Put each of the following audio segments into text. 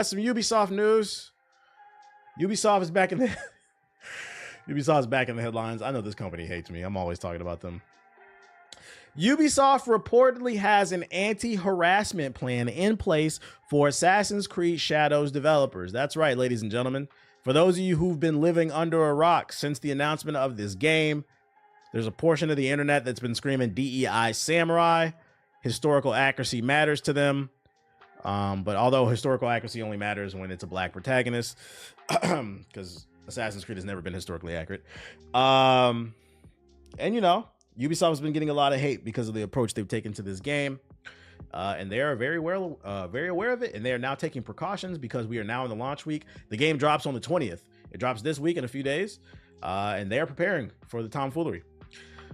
Some Ubisoft news. Ubisoft is back in the Ubisoft is back in the headlines. I know this company hates me. I'm always talking about them. Ubisoft reportedly has an anti-harassment plan in place for Assassin's Creed Shadows developers. That's right, ladies and gentlemen. For those of you who've been living under a rock since the announcement of this game, there's a portion of the internet that's been screaming DEI samurai. Historical accuracy matters to them. But although historical accuracy only matters when it's a black protagonist, because Assassin's Creed has never been historically accurate. And you know, Ubisoft has been getting a lot of hate because of the approach they've taken to this game. And they are very aware of it. And they are now taking precautions because we are now in the launch week. The game drops on the 20th. It drops this week in a few days. And they are preparing for the tomfoolery.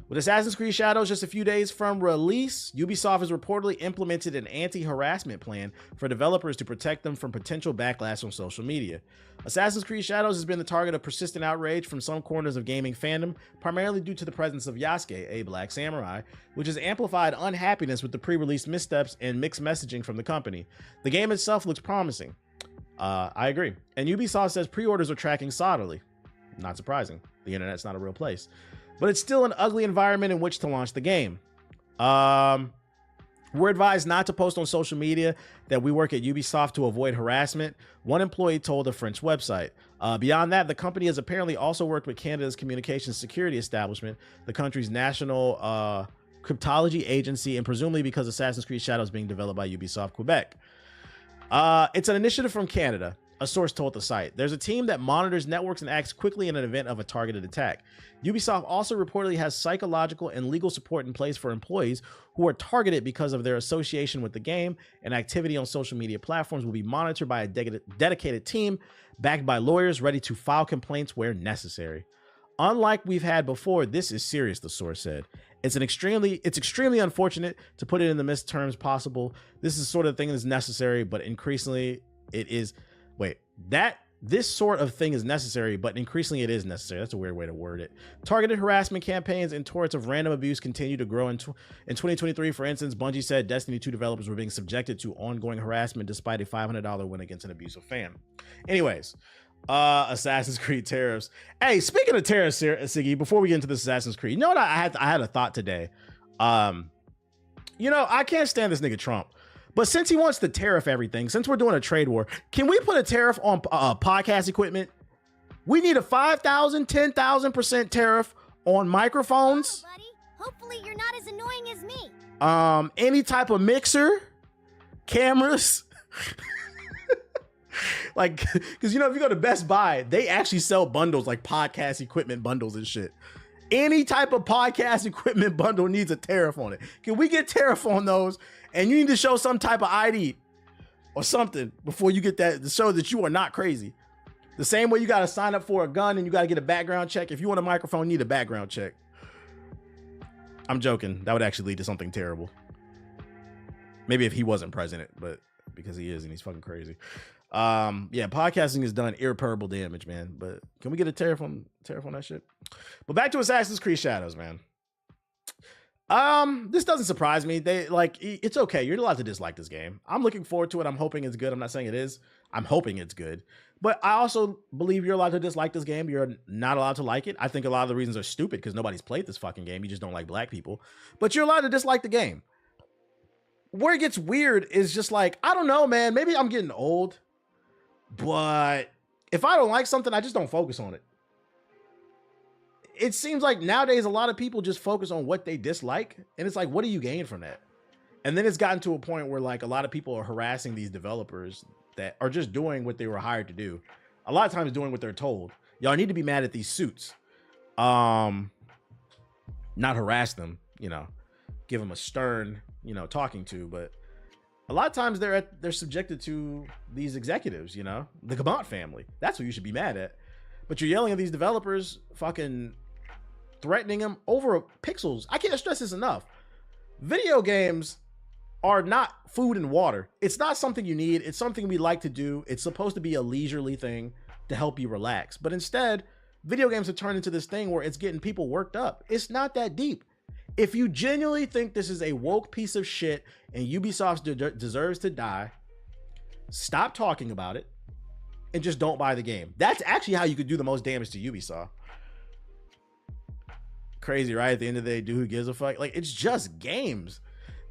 With Assassin's Creed Shadows just a few days from release, Ubisoft has reportedly implemented an anti-harassment plan for developers to protect them from potential backlash on social media. Assassin's Creed Shadows has been the target of persistent outrage from some corners of gaming fandom, primarily due to the presence of Yasuke, a black samurai, which has amplified unhappiness with the pre-release missteps and mixed messaging from the company. The game itself looks promising. I agree. And Ubisoft says pre-orders are tracking solidly. Not surprising. The internet's not a real place. But it's still an ugly environment in which to launch the game. We're advised not to post on social media that we work at Ubisoft to avoid harassment, one employee told a French website. Beyond that, the company has apparently also worked with Canada's communications security establishment, the country's national cryptology agency, and presumably because Assassin's Creed Shadows is being developed by Ubisoft Quebec. It's an initiative from Canada, a source told the site. There's a team that monitors networks and acts quickly in an event of a targeted attack. Ubisoft also reportedly has psychological and legal support in place for employees who are targeted because of their association with the game, and activity on social media platforms will be monitored by a dedicated team backed by lawyers ready to file complaints where necessary. Unlike we've had before, this is serious, the source said. It's extremely unfortunate, to put it in the best terms possible. This is the sort of thing that's necessary, but increasingly it is. This sort of thing is necessary, but increasingly it is necessary. That's a weird way to word it. Targeted harassment campaigns and torrents of random abuse continue to grow in 2023. For instance, Bungie said Destiny 2 developers were being subjected to ongoing harassment despite a $500 win against an abusive fan. Anyways, Assassin's Creed tariffs. Hey, speaking of tariffs here, Siggy, before we get into this Assassin's Creed, you know what? I had a thought today. You know, I can't stand this nigga Trump. But since he wants to tariff everything, since we're doing a trade war, can we put a tariff on podcast equipment? We need a 5,000, 10,000% tariff on microphones. Hello, buddy. Hopefully you're not as annoying as me. Any type of mixer, cameras. Like, because, you know, if you go to Best Buy, they actually sell bundles, like podcast equipment bundles and shit. Any type of podcast equipment bundle needs a tariff on it. Can we get tariff on those? And you need to show some type of ID or something before you get that, to show that you are not crazy. The same way you got to sign up for a gun and you got to get a background check. If you want a microphone, you need a background check. I'm joking. That would actually lead to something terrible. Maybe if he wasn't president, but because he is and he's fucking crazy. Yeah, podcasting has done irreparable damage, man. But can we get a tariff on that shit? But back to Assassin's Creed Shadows, man. This doesn't surprise me. It's okay. You're allowed to dislike this game. I'm looking forward to it. I'm hoping it's good. I'm not saying it is. I'm hoping it's good. But I also believe you're allowed to dislike this game. You're not allowed to like it. I think a lot of the reasons are stupid because nobody's played this fucking game. You just don't like black people. But you're allowed to dislike the game. Where it gets weird is just like, I don't know, man. Maybe I'm getting old. But if I don't like something, I just don't focus on it. It seems like nowadays a lot of people just focus on what they dislike. And it's like, what do you gain from that? And then it's gotten to a point where like a lot of people are harassing these developers that are just doing what they were hired to do. A lot of times doing what they're told. Y'all need to be mad at these suits. Not harass them, you know, give them a stern, you know, talking to, but a lot of times they're subjected to these executives, you know, the Gabont family. That's who you should be mad at. But you're yelling at these developers, fucking threatening them over pixels. I can't stress this enough. Video games are not food and water. It's not something you need. It's something we like to do. It's supposed to be a leisurely thing to help you relax. But instead, video games have turned into this thing where it's getting people worked up. It's not that deep. If you genuinely think this is a woke piece of shit and Ubisoft deserves to die, stop talking about it, and just don't buy the game. That's actually how you could do the most damage to Ubisoft. Crazy, right? At the end of the day, dude, who gives a fuck? Like, it's just games.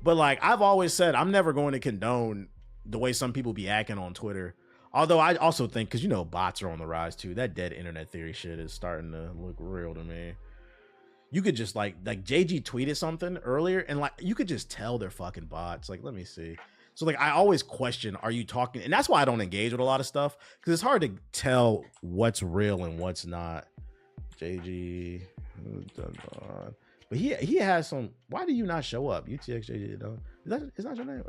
But like I've always said, I'm never going to condone the way some people be acting on Twitter. Although I also think, because you know bots are on the rise too, that dead internet theory shit is starting to look real to me. You could just like JG tweeted something earlier, and like you could just tell they're fucking bots. Like, let me see. So like I always question, are you talking? And that's why I don't engage with a lot of stuff, because it's hard to tell what's real and what's not. JG, but he has some. Why do you not show up? UTXJG, though. Is that your name?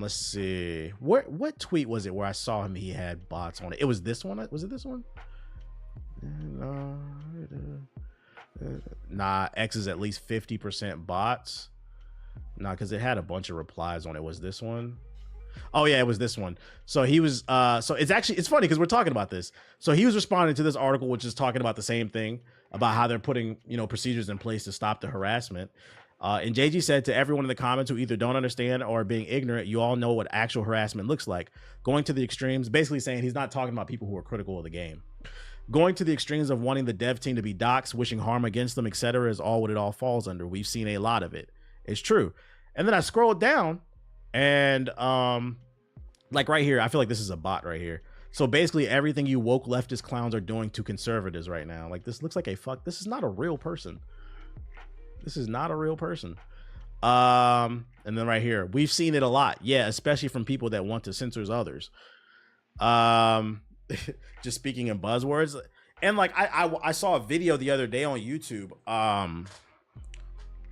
Let's see. What tweet was it where I saw him? He had bots on it. It was this one. Was it this one? Nah, X is at least 50% bots. Nah, because it had a bunch of replies on it. Was this one? Oh yeah, it was this one. So he was so it's funny because we're talking about this. So he was responding to this article, which is talking about the same thing, about how they're putting, you know, procedures in place to stop the harassment. And JG said to everyone in the comments who either don't understand or are being ignorant, you all know what actual harassment looks like. Going to the extremes, basically saying he's not talking about people who are critical of the game. Going to the extremes of wanting the dev team to be doxxed, wishing harm against them, etc., is all what it all falls under. We've seen a lot of it. It's true. And then I scrolled down, and like right here, I feel like this is a bot right here. So basically everything you woke leftist clowns are doing to conservatives right now. Like, this looks like this is not a real person. This is not a real person. And then right here, we've seen it a lot. Yeah, especially from people that want to censor others. Just speaking in buzzwords. And like I saw a video the other day on YouTube.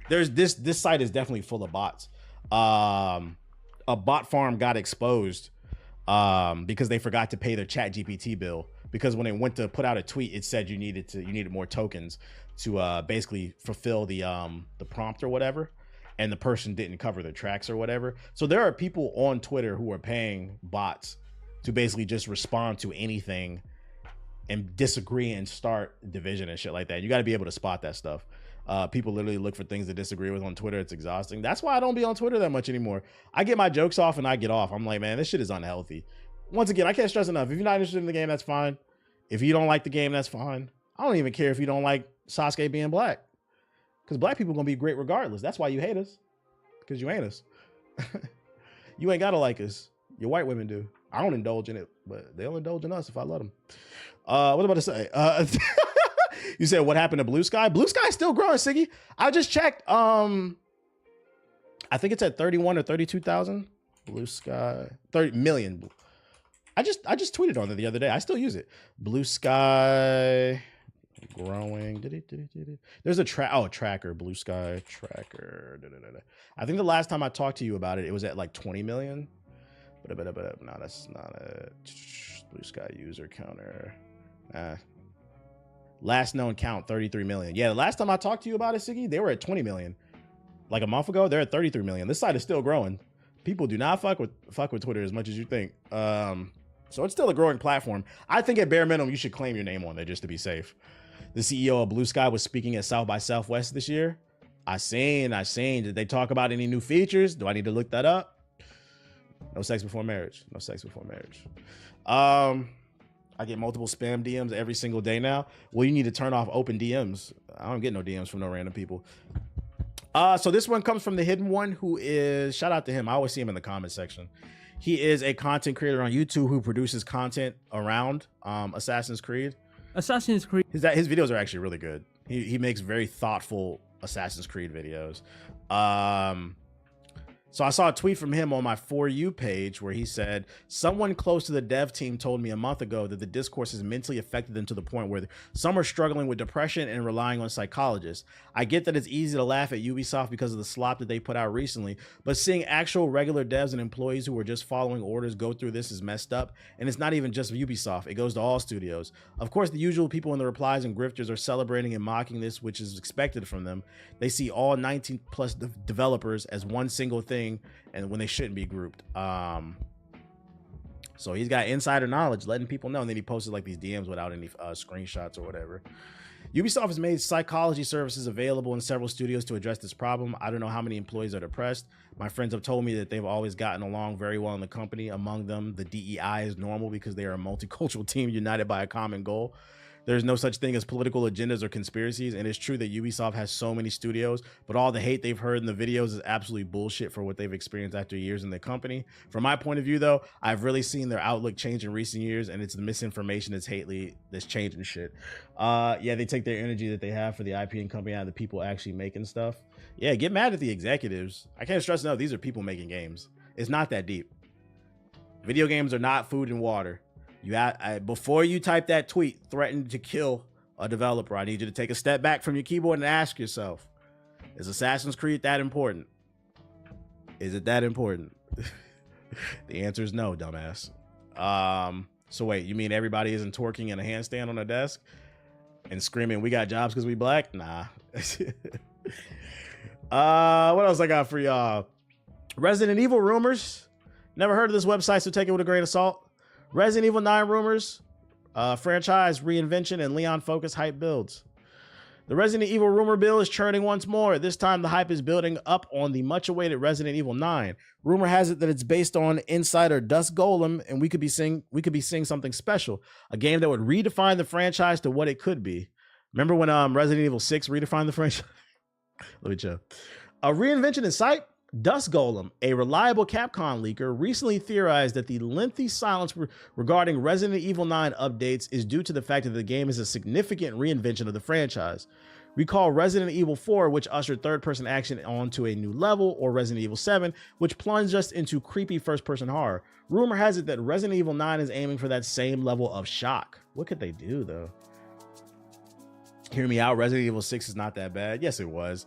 There's this site is definitely full of bots. A bot farm got exposed because they forgot to pay their ChatGPT bill, because when they went to put out a tweet, it said you needed more tokens to basically fulfill the prompt or whatever, and the person didn't cover their tracks or whatever. So there are people on Twitter who are paying bots to basically just respond to anything and disagree and start division and shit like that. You got to be able to spot that stuff. People literally look for things to disagree with on Twitter. It's exhausting. That's why I don't be on Twitter that much anymore. I get my jokes off and I get off. I'm like, man, this shit is unhealthy. Once again, I can't stress enough. If you're not interested in the game, that's fine. If you don't like the game, that's fine. I don't even care if you don't like Sasuke being black, because black people are going to be great regardless. That's why you hate us, because you ain't us. You ain't got to like us. Your white women do. I don't indulge in it, but they'll indulge in us if I let them. What am I about to say? You said what happened to Blue Sky? Blue Sky is still growing, Siggy. I just checked. I think it's at 31 or 32,000. Blue Sky, 30 million. I just tweeted on it the other day. I still use it. Blue Sky growing. There's a tracker. Blue Sky tracker. I think the last time I talked to you about it, it was at like 20 million. But no, that's not it. Blue Sky user counter. Last known count 33 million. Yeah, the last time I talked to you about it, Siggy, they were at 20 million. Like a month ago, they're at 33 million. This site is still growing. People do not fuck with Twitter as much as you think. So it's still a growing platform. I think at bare minimum, you should claim your name on there just to be safe. The CEO of Blue Sky was speaking at South by Southwest this year. I seen. Did they talk about any new features? Do I need to look that up? No sex before marriage. No sex before marriage. I get multiple spam DMs every single day now. Well, you need to turn off open DMs. I don't get no DMs from no random people. So this one comes from the hidden one, who is, shout out to him. I always see him in the comment section. He is a content creator on YouTube who produces content around Assassin's Creed. His videos are actually really good. He makes very thoughtful Assassin's Creed videos. So I saw a tweet from him on my For You page where he said, someone close to the dev team told me a month ago that the discourse has mentally affected them to the point where some are struggling with depression and relying on psychologists. I get that it's easy to laugh at Ubisoft because of the slop that they put out recently, but seeing actual regular devs and employees who are just following orders go through this is messed up. And it's not even just Ubisoft. It goes to all studios. Of course, the usual people in the replies and grifters are celebrating and mocking this, which is expected from them. They see all 19 plus developers as one single thing, and when they shouldn't be grouped. So he's got insider knowledge, letting people know, and then he posted like these DMs without any screenshots or whatever. Ubisoft has made psychology services available in several studios to address this problem. I don't know how many employees are depressed. My friends have told me that they've always gotten along very well in the company. Among them, the DEI is normal because they are a multicultural team united by a common goal. There's no such thing as political agendas or conspiracies, and it's true that Ubisoft has so many studios, but all the hate they've heard in the videos is absolutely bullshit for what they've experienced after years in the company. From my point of view, though, I've really seen their outlook change in recent years, and it's the misinformation that's changing shit. Yeah, they take their energy that they have for the IP and company out of the people actually making stuff. Yeah, get mad at the executives. I can't stress enough, these are people making games. It's not that deep. Video games are not food and water. Before you type that tweet threatening to kill a developer, I need you to take a step back from your keyboard and ask yourself, is Assassin's Creed that important? Is it that important? The answer is no, dumbass. So wait, you mean everybody isn't twerking in a handstand on a desk and screaming, we got jobs because we black? Nah. What else I got for y'all? Resident Evil rumors. Never heard of this website, so take it with a grain of salt. Resident Evil 9 rumors, franchise reinvention, and Leon Focus hype builds. The Resident Evil rumor mill is churning once more. This time, the hype is building up on the much-awaited Resident Evil 9. Rumor has it that it's based on insider Dust Golem, and we could be seeing something special, a game that would redefine the franchise to what it could be. Remember when Resident Evil 6 redefined the franchise? Let me chill. A reinvention in sight. Dust Golem, a reliable Capcom leaker, recently theorized that the lengthy silence regarding Resident Evil 9 updates is due to the fact that the game is a significant reinvention of the franchise. Recall Resident Evil 4, which ushered third-person action onto a new level, or Resident Evil 7, which plunged us into creepy first-person horror. Rumor has it that Resident Evil 9 is aiming for that same level of shock. What could they do, though? Hear me out, Resident Evil 6 is not that bad. Yes, it was.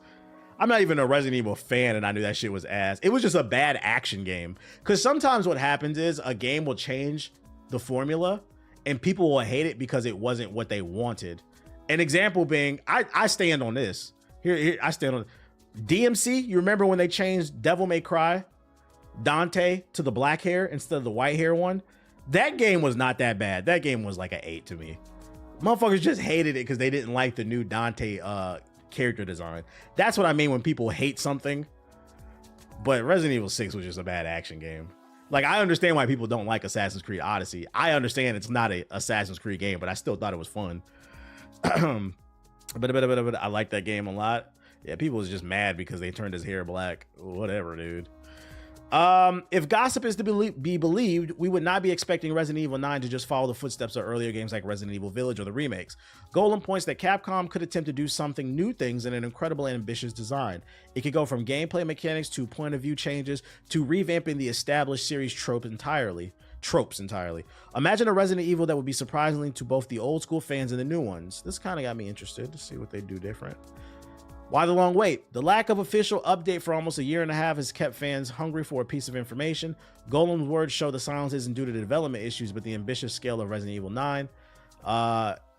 I'm not even a Resident Evil fan, and I knew that shit was ass. It was just a bad action game. Because sometimes what happens is a game will change the formula, and people will hate it because it wasn't what they wanted. An example being, I stand on this. Here, I stand on DMC. You remember when they changed Devil May Cry, Dante to the black hair instead of the white hair one? That game was not that bad. That game was like an 8 to me. Motherfuckers just hated it because they didn't like the new Dante character design. That's what I mean when people hate something. But Resident Evil 6 was just a bad action game. Like, I understand why people don't like Assassin's Creed Odyssey. I understand it's not a Assassin's Creed game, but I still thought it was fun. But I like that game a lot. Yeah, people was just mad because they turned his hair black. Whatever, dude. If gossip is to be believed, we would not be expecting Resident Evil 9 to just follow the footsteps of earlier games like Resident Evil Village or the remakes. Golem points that Capcom could attempt to do something new things in an incredible and ambitious design. It could go from gameplay mechanics to point of view changes to revamping the established series tropes entirely. Imagine a Resident Evil that would be surprising to both the old school fans and the new ones. This kind of got me interested to see what they do different. Why the long wait? The lack of official update for almost a year and a half has kept fans hungry for a piece of information. Golem's words show the silence isn't due to the development issues, but the ambitious scale of Resident Evil 9.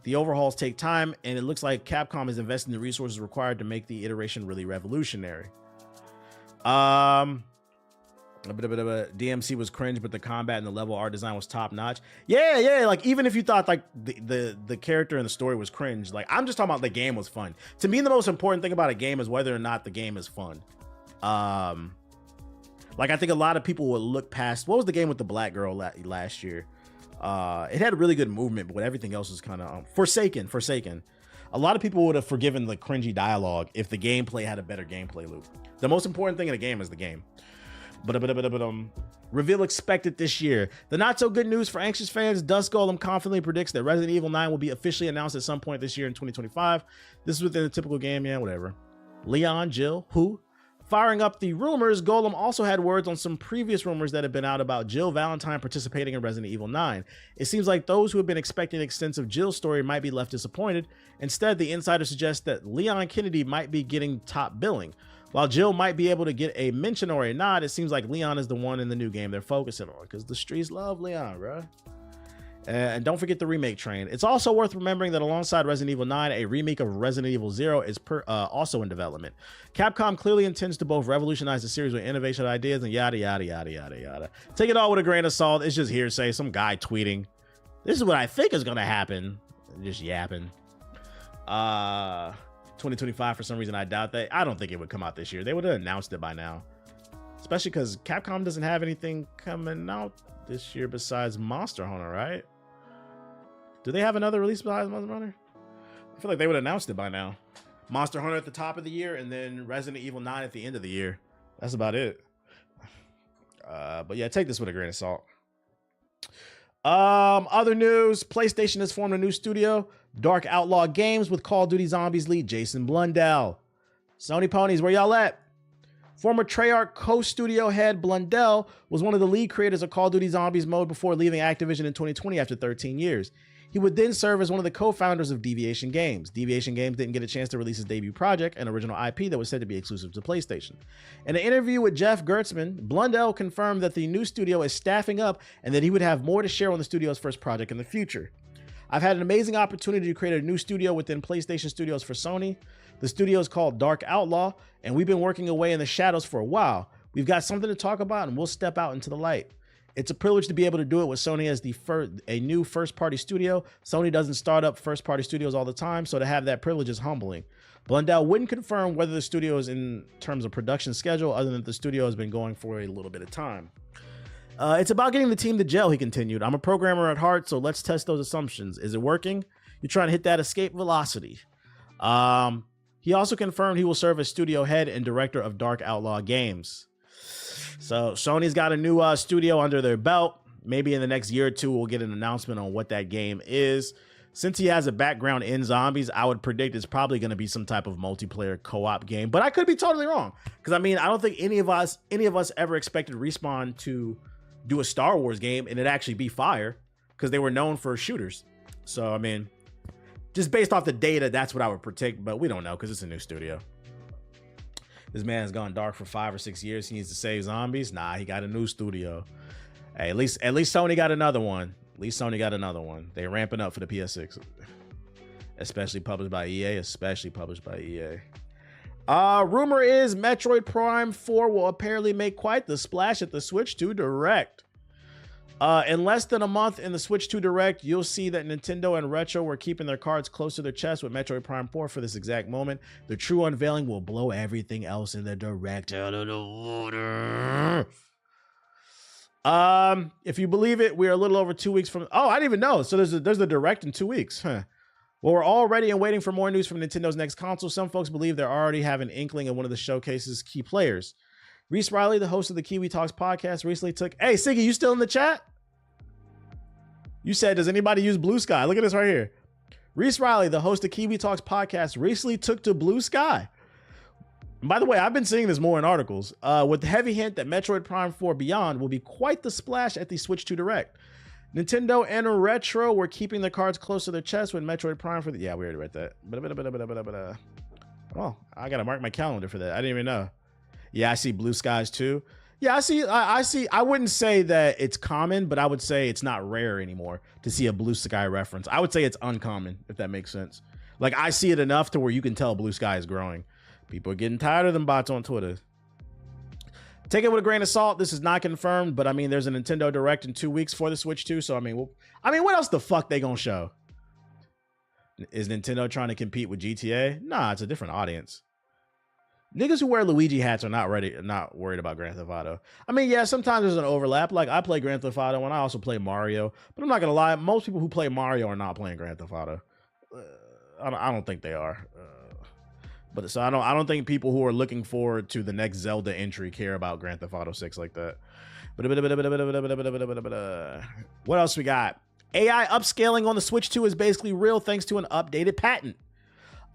The overhauls take time, and it looks like Capcom is investing the resources required to make the iteration really revolutionary. DMC was cringe, but the combat and the level art design was top notch. Yeah. Like, even if you thought like the character and the story was cringe, like, I'm just talking about the game was fun. To me, the most important thing about a game is whether or not the game is fun. Like, I think a lot of people will look past, what was the game with the black girl last year? It had a really good movement, but everything else was kind of Forsaken. A lot of people would have forgiven the cringy dialogue if the gameplay had a better gameplay loop. The most important thing in a game is the game. Reveal expected this year. The not so good news for anxious fans, Dust Golem confidently predicts that Resident Evil 9 will be officially announced at some point this year in 2025. This is within the typical game, yeah, whatever. Leon, Jill, who? Firing up the rumors, Golem also had words on some previous rumors that have been out about Jill Valentine participating in Resident Evil 9. It seems like those who have been expecting an extensive Jill story might be left disappointed. Instead, the insider suggests that Leon Kennedy might be getting top billing. While Jill might be able to get a mention or a nod, it seems like Leon is the one in the new game they're focusing on, because the streets love Leon, bro. And don't forget the remake train. It's also worth remembering that alongside Resident Evil 9, a remake of Resident Evil 0 is also in development. Capcom clearly intends to both revolutionize the series with innovation ideas and yada, yada, yada, yada, yada. Take it all with a grain of salt. It's just hearsay. Some guy tweeting, this is what I think is going to happen. Just yapping. 2025 for some reason. I doubt that. I don't think it would come out this year. They would have announced it by now, especially because Capcom doesn't have anything coming out this year besides Monster Hunter, right? Do they have another release besides Monster Hunter? I feel like they would have announced it by now. Monster Hunter at the top of the year, and then Resident Evil 9 at the end of the year. That's about it. But yeah, take this with a grain of salt. Other news, PlayStation has formed a new studio, Dark Outlaw Games, with Call of Duty Zombies lead Jason Blundell. Sony ponies, where y'all at? Former Treyarch co-studio head Blundell was one of the lead creators of Call of Duty Zombies mode before leaving Activision in 2020 after 13 years. He would then serve as one of the co-founders of Deviation Games. Deviation Games didn't get a chance to release his debut project, an original IP that was said to be exclusive to PlayStation. In an interview with Jeff Gertzman, Blundell confirmed that the new studio is staffing up and that he would have more to share on the studio's first project in the future. I've had an amazing opportunity to create a new studio within PlayStation Studios for Sony. The studio is called Dark Outlaw, and we've been working away in the shadows for a while. We've got something to talk about, and we'll step out into the light. It's a privilege to be able to do it with Sony as a new first-party studio. Sony doesn't start up first-party studios all the time, so to have that privilege is humbling. Blundell wouldn't confirm whether the studio is in terms of production schedule, other than the studio has been going for a little bit of time. It's about getting the team to gel, he continued. I'm a programmer at heart, so let's test those assumptions. Is it working? You're trying to hit that escape velocity. He also confirmed he will serve as studio head and director of Dark Outlaw Games. So Sony's got a new studio under their belt. Maybe in the next year or two, we'll get an announcement on what that game is. Since he has a background in zombies, I would predict it's probably going to be some type of multiplayer co-op game. But I could be totally wrong, because I mean, I don't think any of us ever expected Respawn to do a Star Wars game and it actually be fire, because they were known for shooters. So I mean, just based off the data, that's what I would predict. But we don't know because it's a new studio. This man has gone dark for 5 or 6 years. He needs to save zombies. Nah, he got a new studio. Hey, at least Sony got another one. At least Sony got another one. They ramping up for the PS6. Especially published by EA. Rumor is Metroid Prime 4 will apparently make quite the splash at the Switch 2 Direct. In less than a month in the Switch 2 Direct, you'll see that Nintendo and Retro were keeping their cards close to their chest with Metroid Prime 4 for this exact moment. The true unveiling will blow everything else in the Direct out of the water. If you believe it, we are a little over 2 weeks from... Oh, I didn't even know. So there's the Direct in 2 weeks. Huh. Well, we're all ready and waiting for more news from Nintendo's next console. Some folks believe they already have an inkling of one of the showcase's key players. Reese Riley, the host of the Kiwi Talks podcast, recently took... Hey, Siggy, you still in the chat? You said, does anybody use Blue Sky? Look at this right here. Reese Riley, the host of Kiwi Talks podcast, recently took to Blue Sky. And by the way, I've been seeing this more in articles, with the heavy hint that Metroid Prime 4 Beyond will be quite the splash at the Switch 2 Direct. Nintendo and Retro were keeping their cards close to their chest when Metroid Prime for the... Yeah, we already read that. Oh, I got to mark my calendar for that. I didn't even know. Yeah, I see Blue Skies too. Yeah, I see. I wouldn't say that it's common, but I would say it's not rare anymore to see a Blue Sky reference. I would say it's uncommon, if that makes sense. Like, I see it enough to where you can tell Blue Sky is growing. People are getting tired of them bots on Twitter. Take it with a grain of salt. This is not confirmed, but I mean, there's a Nintendo Direct in 2 weeks for the Switch 2. So I mean, what else the fuck they gonna show? Is Nintendo trying to compete with GTA? Nah, it's a different audience. Niggas who wear Luigi hats are not worried about Grand Theft Auto. I mean, yeah, sometimes there's an overlap. Like, I play Grand Theft Auto and I also play Mario, but I'm not gonna lie, most people who play Mario are not playing Grand Theft Auto. I don't think they are. But so I don't think people who are looking forward to the next Zelda entry care about Grand Theft Auto 6 like that. What else we got? AI upscaling on the Switch 2 is basically real thanks to an updated patent.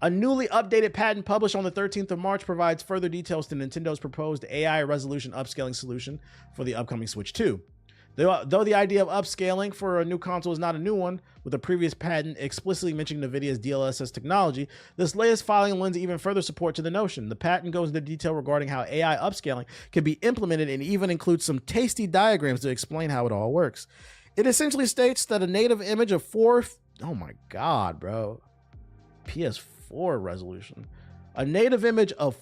A newly updated patent published on the 13th of March provides further details to Nintendo's proposed AI resolution upscaling solution for the upcoming Switch 2. Though the idea of upscaling for a new console is not a new one, with a previous patent explicitly mentioning NVIDIA's DLSS technology, this latest filing lends even further support to the notion. The patent goes into detail regarding how AI upscaling can be implemented and even includes some tasty diagrams to explain how it all works. It essentially states that a native image of oh my god, bro. PS4 resolution. A native image of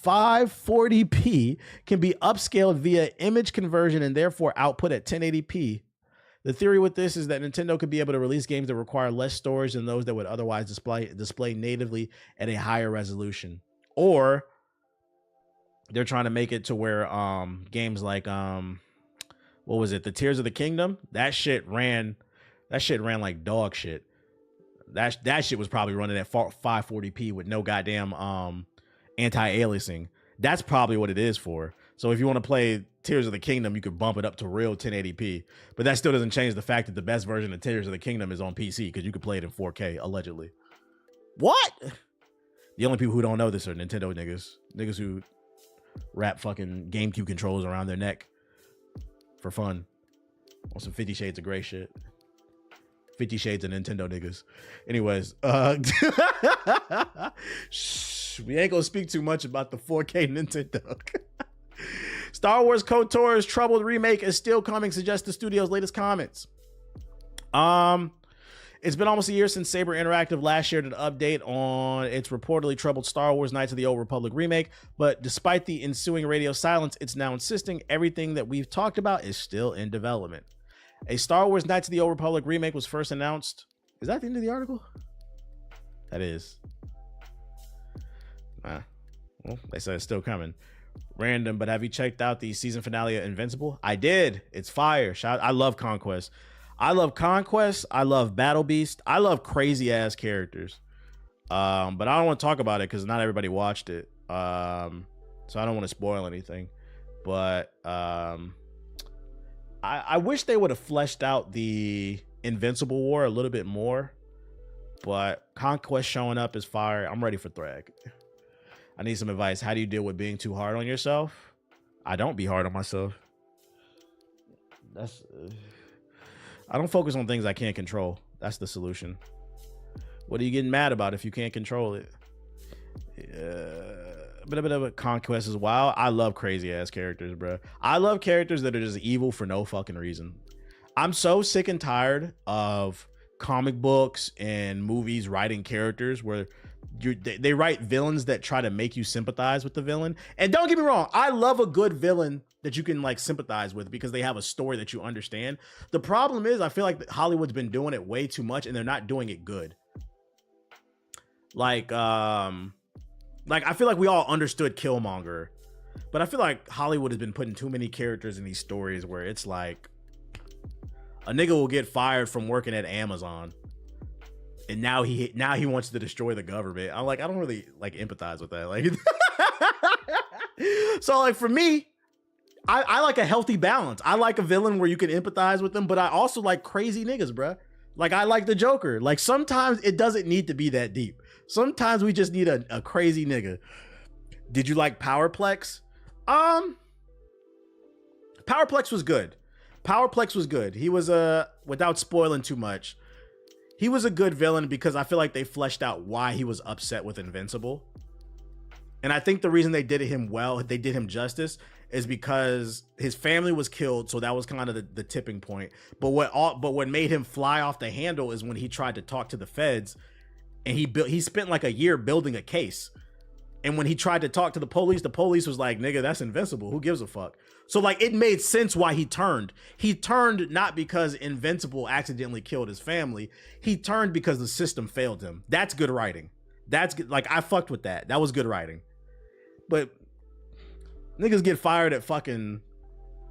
540p can be upscaled via image conversion and therefore output at 1080p The theory with this is that Nintendo could be able to release games that require less storage than those that would otherwise display natively at a higher resolution. Or they're trying to make it to where games like what was it? The Tears of the Kingdom? That shit ran like dog shit. That shit was probably running at 540p with no goddamn anti-aliasing. That's probably what it is for. So if you want to play Tears of the Kingdom, you could bump it up to real 1080p. But that still doesn't change the fact that the best version of Tears of the Kingdom is on PC because you could play it in 4K, allegedly. What? The only people who don't know this are Nintendo niggas. Niggas who wrap fucking GameCube controllers around their neck for fun. On some 50 Shades of Grey shit. 50 Shades of Nintendo niggas. Anyways, shh, we ain't gonna speak too much about the 4K Nintendo. Star Wars KOTOR's troubled remake is still coming, suggests the studio's latest comments. It's been almost a year since Saber Interactive last shared an update on its reportedly troubled Star Wars Knights of the Old Republic remake, but despite the ensuing radio silence, it's now insisting everything that we've talked about is still in development. A Star Wars Knights of the Old Republic remake was first announced. Is that the end of the article? That is. Well, they said it's still coming. Random, but have you checked out the season finale of Invincible? I did. It's fire. I love Conquest. I love Conquest. I love Battle Beast. I love crazy ass characters. But I don't want to talk about it because not everybody watched it. So I don't want to spoil anything. But I wish they would have fleshed out the Invincible War a little bit more. But Conquest showing up is fire. I'm ready for Thrag. I need some advice. How do you deal with being too hard on yourself? I don't be hard on myself. I don't focus on things I can't control. That's the solution. What are you getting mad about if you can't control it? But Conquest is wild. I love crazy ass characters, bro. I love characters that are just evil for no fucking reason. I'm so sick and tired of comic books and movies writing characters where they write villains that try to make you sympathize with the villain. And don't get me wrong, I love a good villain that you can like sympathize with because they have a story that you understand. The problem is I feel like Hollywood's been doing it way too much and they're not doing it good. Like I feel like we all understood Killmonger, but I feel like Hollywood has been putting too many characters in these stories where it's like a nigga will get fired from working at Amazon and now he wants to destroy the government. I'm like, I don't really like empathize with that. Like, so like for me, I like a healthy balance. I like a villain where you can empathize with them, but I also like crazy niggas, bruh. Like I like the Joker. Like sometimes it doesn't need to be that deep. Sometimes we just need a crazy nigga. Did you like Powerplex? Powerplex was good. Powerplex was good. He was without spoiling too much, he was a good villain because I feel like they fleshed out why he was upset with Invincible. And I think the reason they did him justice is because his family was killed, so that was kind of the tipping point. But what made him fly off the handle is when he tried to talk to the feds, and he spent like a year building a case. And when he tried to talk to the police was like, nigga, that's Invincible. Who gives a fuck? So like it made sense why he turned. He turned not because Invincible accidentally killed his family. He turned because the system failed him. That's good writing. That's good. Like I fucked with that. That was good writing. But niggas get fired at fucking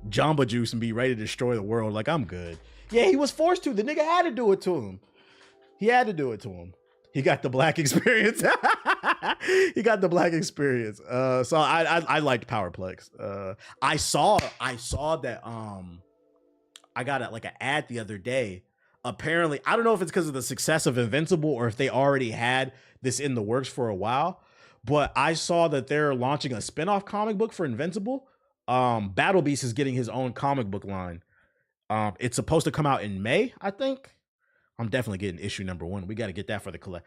Jamba Juice and be ready to destroy the world. Like I'm good. Yeah, he was forced to. The nigga had to do it to him. He had to do it to him. He got the black experience. He got the black experience. So I liked Powerplex. I saw that I got like an ad the other day. Apparently, I don't know if it's because of the success of Invincible or if they already had this in the works for a while, but I saw that they're launching a spinoff comic book for Invincible. Battle Beast is getting his own comic book line. It's supposed to come out in May, I think. I'm definitely getting issue number 1. We got to get that for the collect.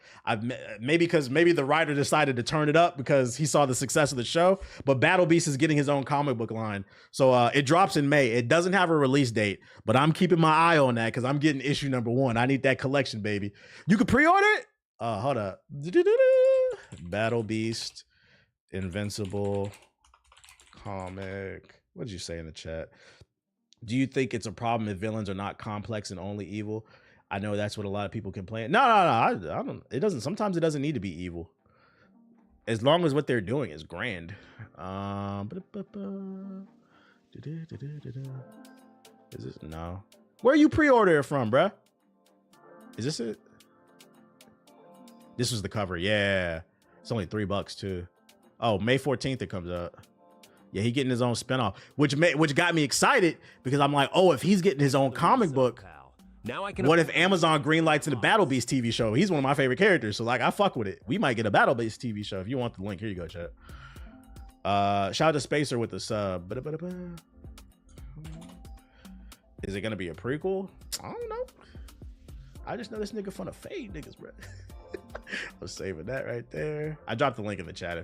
Maybe the writer decided to turn it up because he saw the success of the show. But Battle Beast is getting his own comic book line, so it drops in May. It doesn't have a release date, but I'm keeping my eye on that because I'm getting issue number 1. I need that collection, baby. You can pre-order it. Hold up. Battle Beast, Invincible comic. What did you say in the chat? Do you think it's a problem if villains are not complex and only evil? I know that's what a lot of people complain. No, I don't. It doesn't. Sometimes it doesn't need to be evil, as long as what they're doing is grand. Is this no? Where you pre-order it from, bruh? Is this it? This was the cover. Yeah, it's only $3 too. Oh, May 14th it comes out. Yeah, he getting his own spinoff, which got me excited because I'm like, oh, if he's getting his own comic book, now I can. What if Amazon greenlights the Battle Beast TV show? He's one of my favorite characters, so like I fuck with it. We might get a Battle Beast TV show. If you want the link, here you go, chat. Shout out to Spacer with the sub. Is it gonna be a prequel? I don't know. I just know this nigga fun of fade niggas, bro. I'm saving that right there. I dropped the link in the chat if you